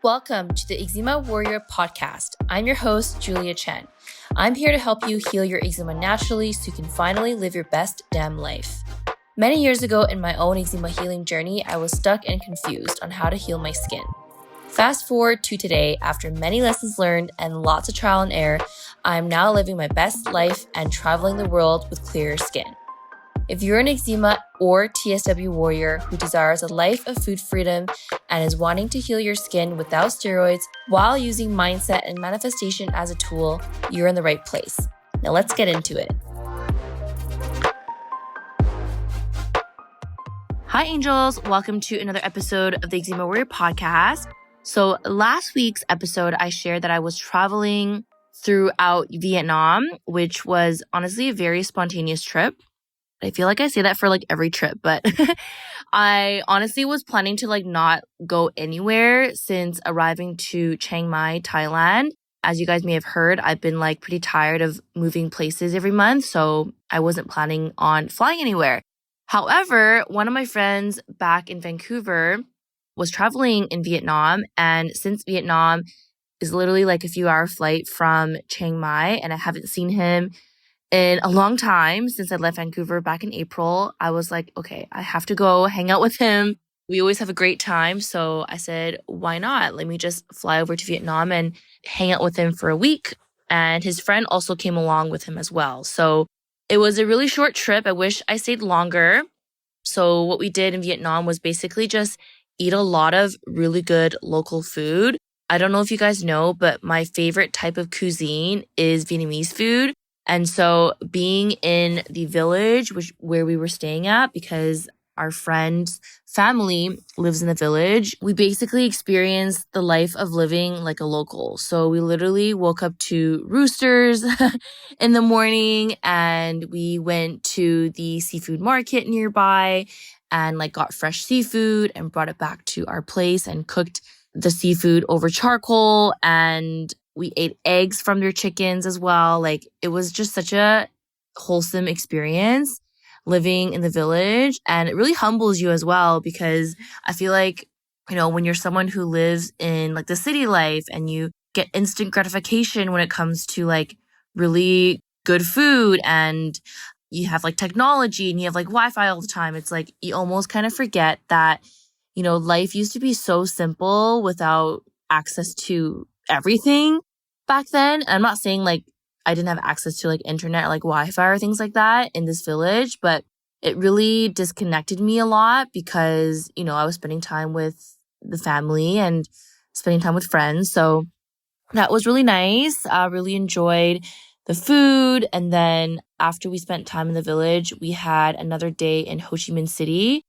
Welcome to the Eczema Warrior podcast. I'm your host, Julia Chen. I'm here to help you heal your eczema naturally so you can finally live your best damn life. Many years ago in my own eczema healing journey, I was stuck and confused on how to heal my skin. Fast forward to today, after many lessons learned and lots of trial and error, I'm now living my best life and traveling the world with clearer skin. If you're an eczema or TSW warrior who desires a life of food freedom and is wanting to heal your skin without steroids while using mindset and manifestation as a tool, you're in the right place. Now let's get into it. Hi angels, welcome to another episode of the Eczema Warrior podcast. So last week's episode, I shared that I was traveling throughout Vietnam, which was honestly a very spontaneous trip. I feel like I say that for every trip, but I honestly was planning to not go anywhere since arriving to Chiang Mai, Thailand. As you guys may have heard, I've been pretty tired of moving places every month, so I wasn't planning on flying anywhere. However, one of my friends back in Vancouver was traveling in Vietnam, and since Vietnam is literally a few hour flight from Chiang Mai, and I haven't seen him in a long time since I left Vancouver back in April, I was like, okay, I have to go hang out with him. We always have a great time. So I said, why not? Let me just fly over to Vietnam and hang out with him for a week. And his friend also came along with him as well. So it was a really short trip. I wish I stayed longer. So what we did in Vietnam was basically just eat a lot of really good local food. I don't know if you guys know, but my favorite type of cuisine is Vietnamese food. And so being in the village, where we were staying at, because our friend's family lives in the village, we basically experienced the life of living like a local. So we literally woke up to roosters in the morning, and we went to the seafood market nearby and got fresh seafood and brought it back to our place and cooked the seafood over charcoal, and we ate eggs from their chickens as well. It was just such a wholesome experience living in the village. And it really humbles you as well, because I feel when you're someone who lives in the city life and you get instant gratification when it comes to really good food, and you have technology and you have Wi-Fi all the time, it's you almost kind of forget that, life used to be so simple without access to everything back then. I'm not saying I didn't have access to internet or Wi-Fi or things like that in this village, but it really disconnected me a lot because, I was spending time with the family and spending time with friends. So that was really nice. I really enjoyed the food. And then after we spent time in the village, we had another day in Ho Chi Minh City,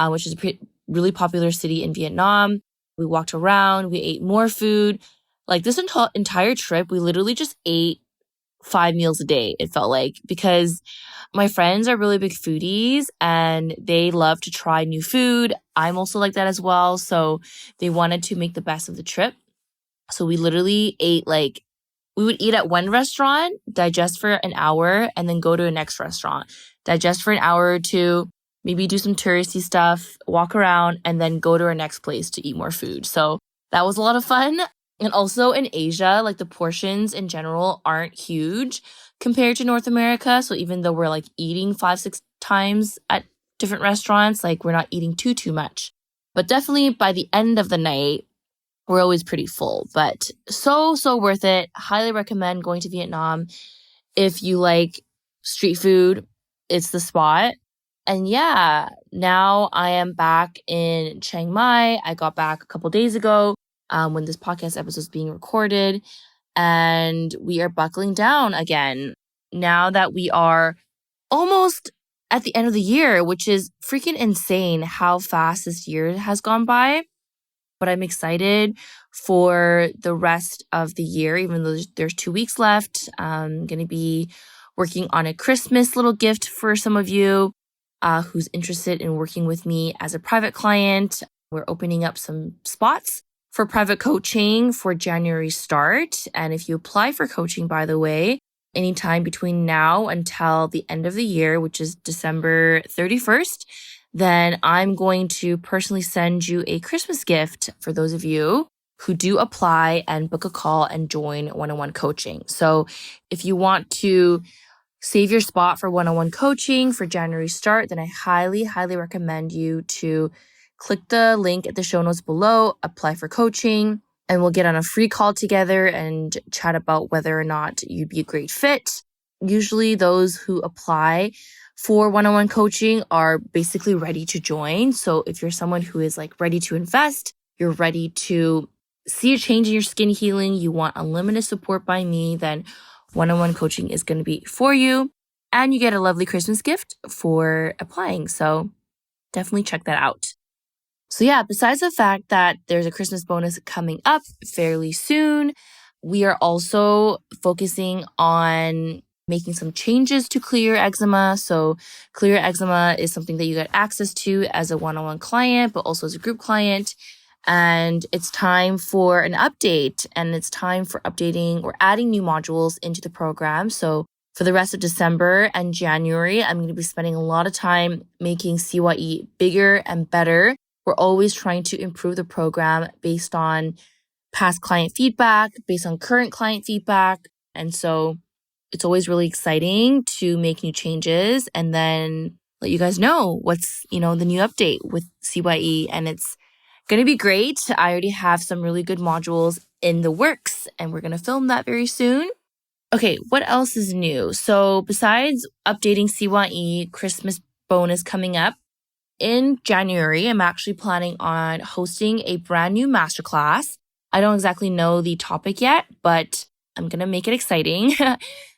which is a really popular city in Vietnam. We walked around, we ate more food. This entire trip, we literally just ate 5 meals a day, it felt because my friends are really big foodies and they love to try new food. I'm also like that as well. So they wanted to make the best of the trip. So we literally ate we would eat at one restaurant, digest for an hour, and then go to a next restaurant, digest for an hour or two, maybe do some touristy stuff, walk around, and then go to our next place to eat more food. So that was a lot of fun. And also in Asia, the portions in general aren't huge compared to North America. So even though we're eating 5-6 times at different restaurants, we're not eating too much. But definitely by the end of the night, we're always pretty full. But so worth it. Highly recommend going to Vietnam. If you like street food, it's the spot. And yeah, now I am back in Chiang Mai. I got back a couple days ago when this podcast episode is being recorded. And we are buckling down again now that we are almost at the end of the year, which is freaking insane how fast this year has gone by. But I'm excited for the rest of the year, even though there's 2 weeks left. I'm going to be working on a Christmas little gift for some of you who's interested in working with me as a private client. We're opening up some spots for private coaching for January start. And if you apply for coaching, by the way, anytime between now until the end of the year, which is December 31st, then I'm going to personally send you a Christmas gift for those of you who do apply and book a call and join one-on-one coaching. So if you want to save your spot for one-on-one coaching for January start, then I highly, highly recommend you to click the link at the show notes below, apply for coaching, and we'll get on a free call together and chat about whether or not you'd be a great fit. Usually those who apply for one-on-one coaching are basically ready to join. So if you're someone who is like ready to invest, you're ready to see a change in your skin healing, you want unlimited support by me, then one-on-one coaching is going to be for you. And you get a lovely Christmas gift for applying. So definitely check that out. So yeah, besides the fact that there's a Christmas bonus coming up fairly soon, we are also focusing on making some changes to Clear Eczema. So Clear Eczema is something that you get access to as a one-on-one client, but also as a group client. And it's time for an update, and it's time for updating or adding new modules into the program. So for the rest of December and January, I'm going to be spending a lot of time making CYE bigger and better. We're always trying to improve the program based on past client feedback, based on current client feedback. And so it's always really exciting to make new changes and then let you guys know what's, the new update with CYE. And it's going to be great. I already have some really good modules in the works, and we're going to film that very soon. Okay, what else is new? So besides updating CYE Christmas bonus coming up, in January, I'm actually planning on hosting a brand new masterclass. I don't exactly know the topic yet, but I'm going to make it exciting.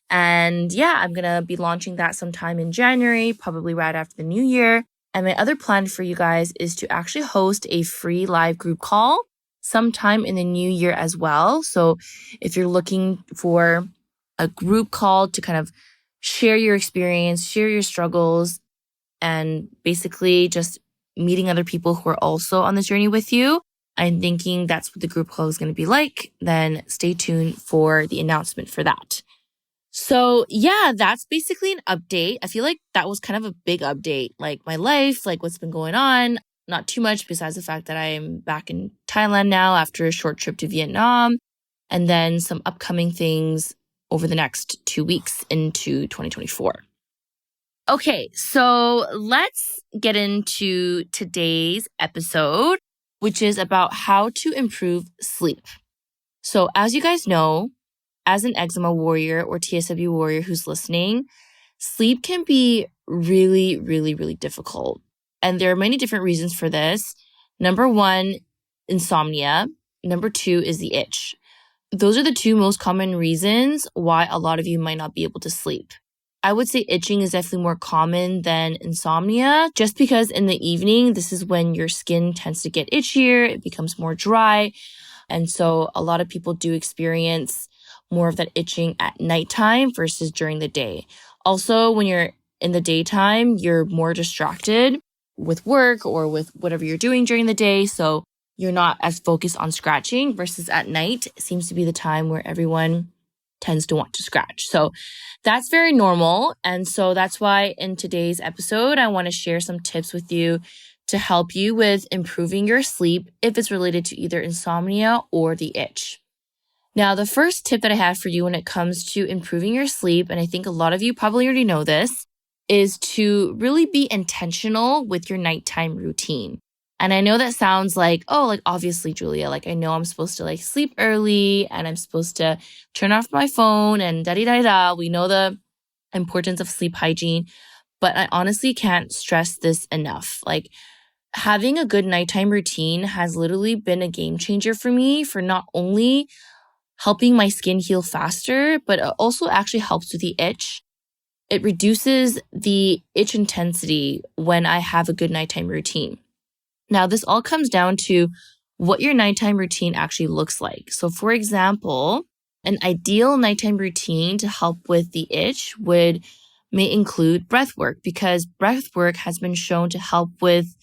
And yeah, I'm going to be launching that sometime in January, probably right after the new year. And my other plan for you guys is to actually host a free live group call sometime in the new year as well. So if you're looking for a group call to kind of share your experience, share your struggles, and basically just meeting other people who are also on this journey with you, I'm thinking that's what the group call is going to be like, then stay tuned for the announcement for that. So yeah, that's basically an update. I feel like that was kind of a big update, like my life, like what's been going on. Not too much besides the fact that I'm back in Thailand now after a short trip to Vietnam, and then some upcoming things over the next 2 weeks into 2024. Okay, so let's get into today's episode, which is about how to improve sleep. So as you guys know, as an eczema warrior or TSW warrior who's listening, sleep can be really, really, really difficult. And there are many different reasons for this. Number one, insomnia. Number two is the itch. Those are the two most common reasons why a lot of you might not be able to sleep. I would say itching is definitely more common than insomnia, just because in the evening, this is when your skin tends to get itchier, it becomes more dry. And so a lot of people do experience more of that itching at nighttime versus during the day. Also, when you're in the daytime, you're more distracted with work or with whatever you're doing during the day. So you're not as focused on scratching versus at night. It seems to be the time where everyone tends to want to scratch. So that's very normal. And so that's why in today's episode, I want to share some tips with you to help you with improving your sleep if it's related to either insomnia or the itch. Now, the first tip that I have for you when it comes to improving your sleep, and I think a lot of you probably already know this, is to really be intentional with your nighttime routine. And I know that sounds like, oh, like obviously, Julia, like I know I'm supposed to like sleep early and I'm supposed to turn off my phone and da-di-da-da. We know the importance of sleep hygiene, but I honestly can't stress this enough. Like having a good nighttime routine has literally been a game changer for me for not only helping my skin heal faster, but it also actually helps with the itch. It reduces the itch intensity when I have a good nighttime routine. Now, this all comes down to what your nighttime routine actually looks like. So for example, an ideal nighttime routine to help with the itch may include breathwork, because breathwork has been shown to help with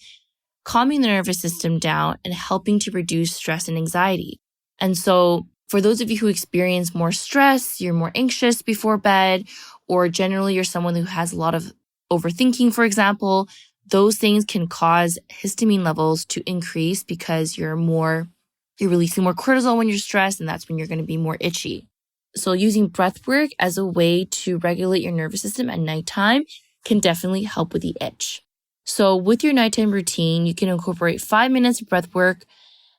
calming the nervous system down and helping to reduce stress and anxiety. And so for those of you who experience more stress, you're more anxious before bed, or generally you're someone who has a lot of overthinking, for example, those things can cause histamine levels to increase because you're more You're releasing more cortisol when you're stressed, and that's when you're going to be more itchy. So using breath work as a way to regulate your nervous system at nighttime can definitely help with the itch. So with your nighttime routine, you can incorporate 5 minutes of breath work.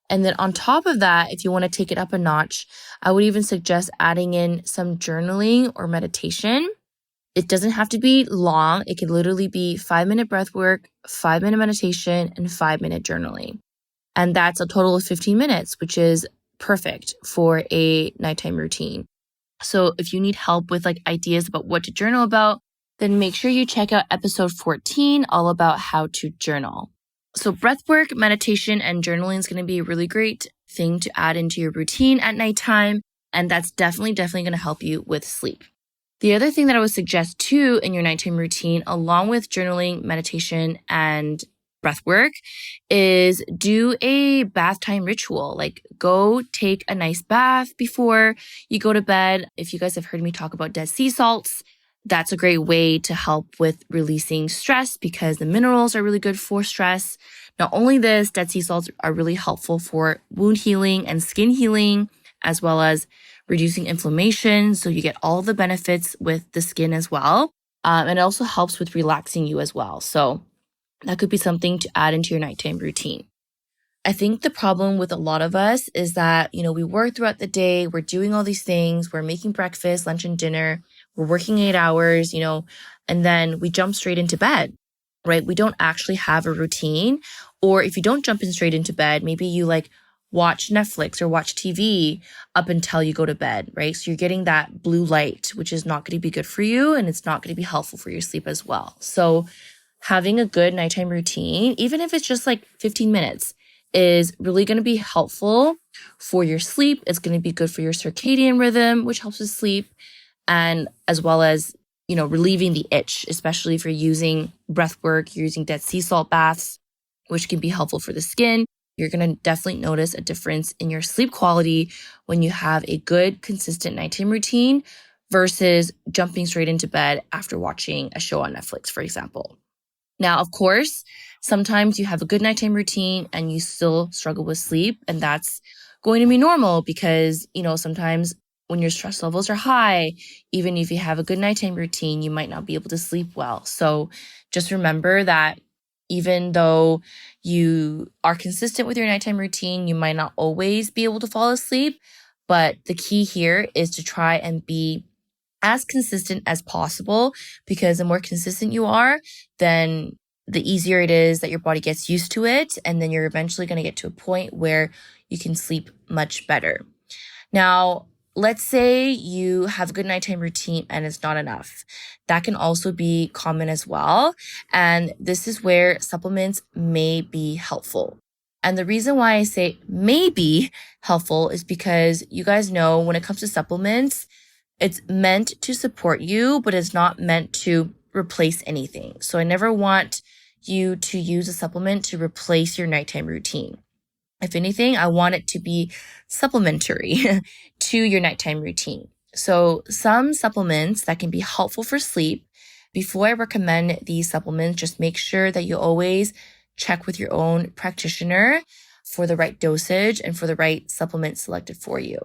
And then on top of that, if you want to take it up a notch, I would even suggest adding in some journaling or meditation. It doesn't have to be long. It could literally be 5-minute breath work, 5-minute meditation, and 5-minute journaling. And that's a total of 15 minutes, which is perfect for a nighttime routine. So if you need help with ideas about what to journal about, then make sure you check out episode 14, all about how to journal. So breathwork, meditation, and journaling is going to be a really great thing to add into your routine at nighttime. And that's definitely going to help you with sleep. The other thing that I would suggest too in your nighttime routine, along with journaling, meditation, and breathwork, is do a bath time ritual. Go take a nice bath before you go to bed. If you guys have heard me talk about Dead Sea salts, that's a great way to help with releasing stress because the minerals are really good for stress. Not only this, Dead Sea salts are really helpful for wound healing and skin healing, as well as reducing inflammation. So you get all the benefits with the skin as well. And it also helps with relaxing you as well. So that could be something to add into your nighttime routine. I think the problem with a lot of us is that, we work throughout the day, we're doing all these things, we're making breakfast, lunch, and dinner, we're working 8 hours, and then we jump straight into bed, right? We don't actually have a routine. Or if you don't jump in straight into bed, maybe you watch Netflix or watch TV up until you go to bed, right? So you're getting that blue light, which is not going to be good for you, and it's not going to be helpful for your sleep as well. So having a good nighttime routine, even if it's just 15 minutes, is really going to be helpful for your sleep. It's going to be good for your circadian rhythm, which helps with sleep, and as well as, relieving the itch, especially if you're using breath work, you're using Dead Sea salt baths, which can be helpful for the skin. You're going to definitely notice a difference in your sleep quality when you have a good, consistent nighttime routine versus jumping straight into bed after watching a show on Netflix, for example. Now, of course, sometimes you have a good nighttime routine and you still struggle with sleep, and that's going to be normal because, sometimes when your stress levels are high, even if you have a good nighttime routine, you might not be able to sleep well. So just remember that even though you are consistent with your nighttime routine, you might not always be able to fall asleep. But the key here is to try and be as consistent as possible, because the more consistent you are, then the easier it is that your body gets used to it. And then you're eventually going to get to a point where you can sleep much better. Now, let's say you have a good nighttime routine and it's not enough. That can also be common as well. And this is where supplements may be helpful. And the reason why I say may be helpful is because you guys know when it comes to supplements, it's meant to support you, but it's not meant to replace anything. So I never want you to use a supplement to replace your nighttime routine. If anything, I want it to be supplementary to your nighttime routine. So some supplements that can be helpful for sleep, before I recommend these supplements, just make sure that you always check with your own practitioner for the right dosage and for the right supplement selected for you.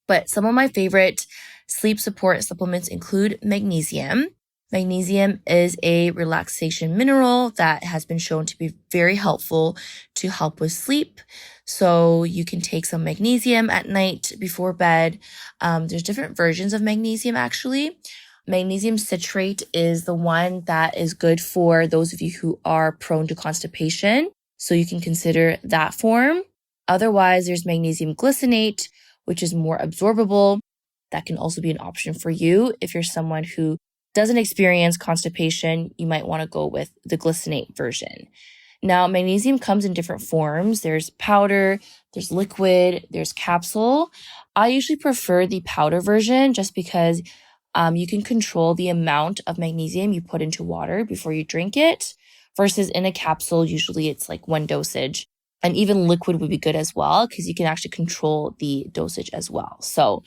But some of my favorite sleep support supplements include magnesium. Magnesium is a relaxation mineral that has been shown to be very helpful to help with sleep. So you can take some magnesium at night before bed. There's different versions of magnesium actually. Magnesium citrate is the one that is good for those of you who are prone to constipation. So you can consider that form. Otherwise, there's magnesium glycinate, which is more absorbable. That can also be an option for you. If you're someone who doesn't experience constipation, you might want to go with the glycinate version. Now, magnesium comes in different forms. There's powder, there's liquid, there's capsule. I usually prefer the powder version just because you can control the amount of magnesium you put into water before you drink it versus in a capsule, usually it's one dosage. And even liquid would be good as well because you can actually control the dosage as well. So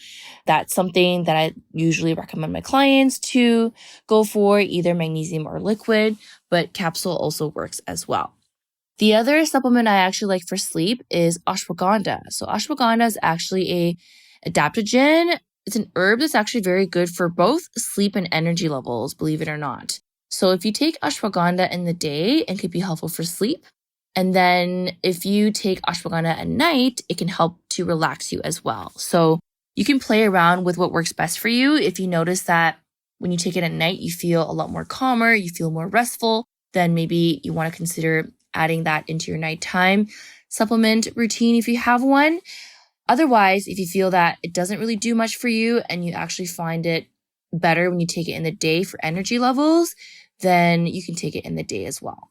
that's something that I usually recommend my clients to go for, either magnesium or liquid, but capsule also works as well. The other supplement I actually like for sleep is ashwagandha. So ashwagandha is actually a adaptogen. It's an herb that's actually very good for both sleep and energy levels, believe it or not. So if you take ashwagandha in the day, it could be helpful for sleep. And then if you take ashwagandha at night, it can help to relax you as well. So you can play around with what works best for you. If you notice that when you take it at night, you feel a lot more calmer, you feel more restful, then maybe you want to consider adding that into your nighttime supplement routine if you have one. Otherwise, if you feel that it doesn't really do much for you and you actually find it better when you take it in the day for energy levels, then you can take it in the day as well.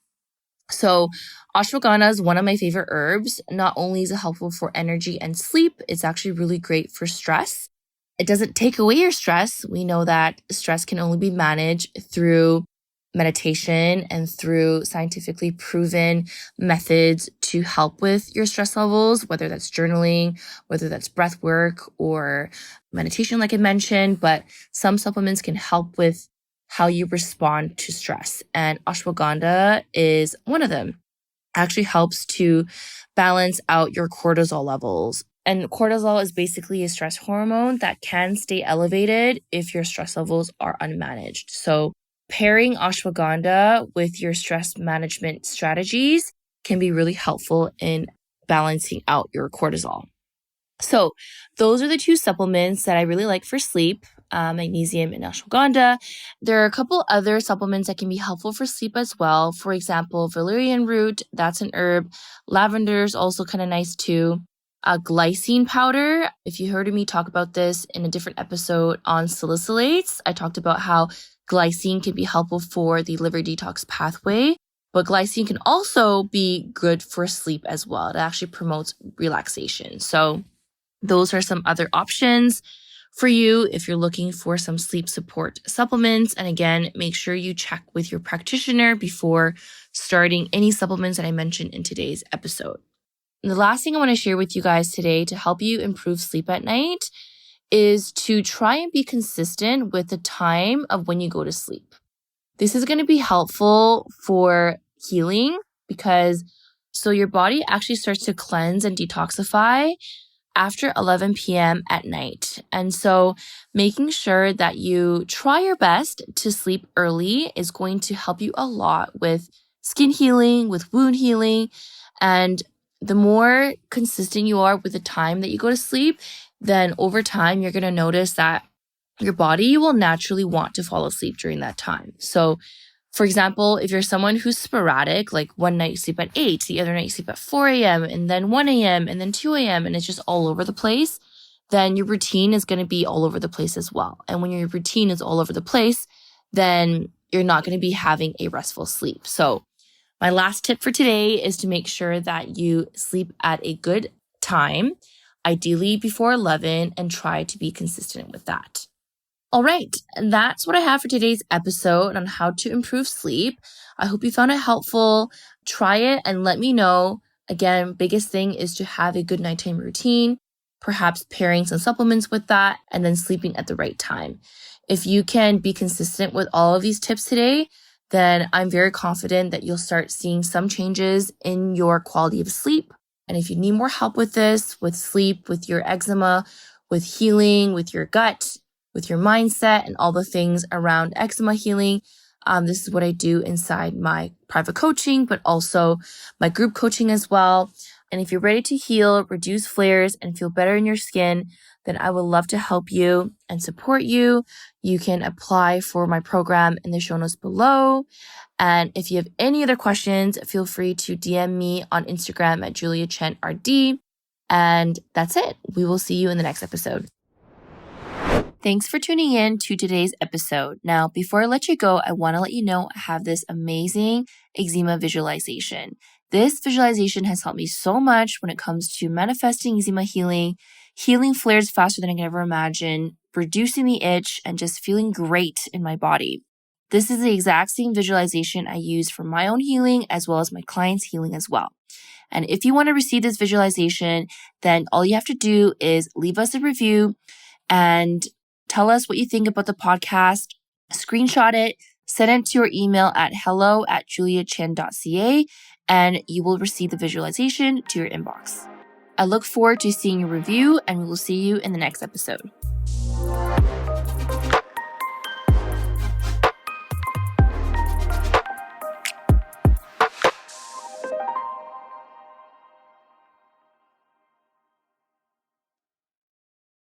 So ashwagandha is one of my favorite herbs. Not only is it helpful for energy and sleep, it's actually really great for stress. It doesn't take away your stress. We know that stress can only be managed through meditation and through scientifically proven methods to help with your stress levels, whether that's journaling, whether that's breath work or meditation, like I mentioned. But some supplements can help with how you respond to stress. And ashwagandha is one of them. It actually helps to balance out your cortisol levels. And cortisol is basically a stress hormone that can stay elevated if your stress levels are unmanaged. So pairing ashwagandha with your stress management strategies can be really helpful in balancing out your cortisol. So those are the two supplements that I really like for sleep, magnesium and ashwagandha. There are a couple other supplements that can be helpful for sleep as well. For example, valerian root, that's an herb. Lavender is also kind of nice too. Glycine powder, if you heard me talk about this in a different episode on salicylates, I talked about how glycine can be helpful for the liver detox pathway. But glycine can also be good for sleep as well. It actually promotes relaxation. So those are some other options for you if you're looking for some sleep support supplements. And again, make sure you check with your practitioner before starting any supplements that I mentioned in today's episode. And the last thing I want to share with you guys today to help you improve sleep at night is to try and be consistent with the time of when you go to sleep. This is going to be helpful for healing because so your body actually starts to cleanse and detoxify after 11 p.m. at night. And so making sure that you try your best to sleep early is going to help you a lot with skin healing, with wound healing. And the more consistent you are with the time that you go to sleep, then over time, you're going to notice that your body will naturally want to fall asleep during that time. So for example, if you're someone who's sporadic, like one night you sleep at 8, the other night you sleep at 4 a.m., and then 1 a.m., and then 2 a.m., and it's just all over the place, then your routine is going to be all over the place as well. And when your routine is all over the place, then you're not going to be having a restful sleep. So my last tip for today is to make sure that you sleep at a good time, ideally before 11, and try to be consistent with that. All right, and that's what I have for today's episode on how to improve sleep. I hope you found it helpful. Try it and let me know. Again, biggest thing is to have a good nighttime routine, perhaps pairing some supplements with that, and then sleeping at the right time. If you can be consistent with all of these tips today, then I'm very confident that you'll start seeing some changes in your quality of sleep. And if you need more help with this, with sleep, with your eczema, with healing, with your gut, with your mindset and all the things around eczema healing. This is what I do inside my private coaching, but also my group coaching as well. And if you're ready to heal, reduce flares, and feel better in your skin, then I would love to help you and support you. You can apply for my program in the show notes below. And if you have any other questions, feel free to DM me on Instagram at JuliaChenRD. And that's it. We will see you in the next episode. Thanks for tuning in to today's episode. Now, before I let you go, I want to let you know I have this amazing eczema visualization. This visualization has helped me so much when it comes to manifesting eczema healing, healing flares faster than I could ever imagine, reducing the itch, and just feeling great in my body. This is the exact same visualization I use for my own healing as well as my clients' healing as well. And if you want to receive this visualization, then all you have to do is leave us a review and tell us what you think about the podcast, screenshot it, send it to your email at hello@juliachen.ca, and you will receive the visualization to your inbox. I look forward to seeing your review, and we will see you in the next episode.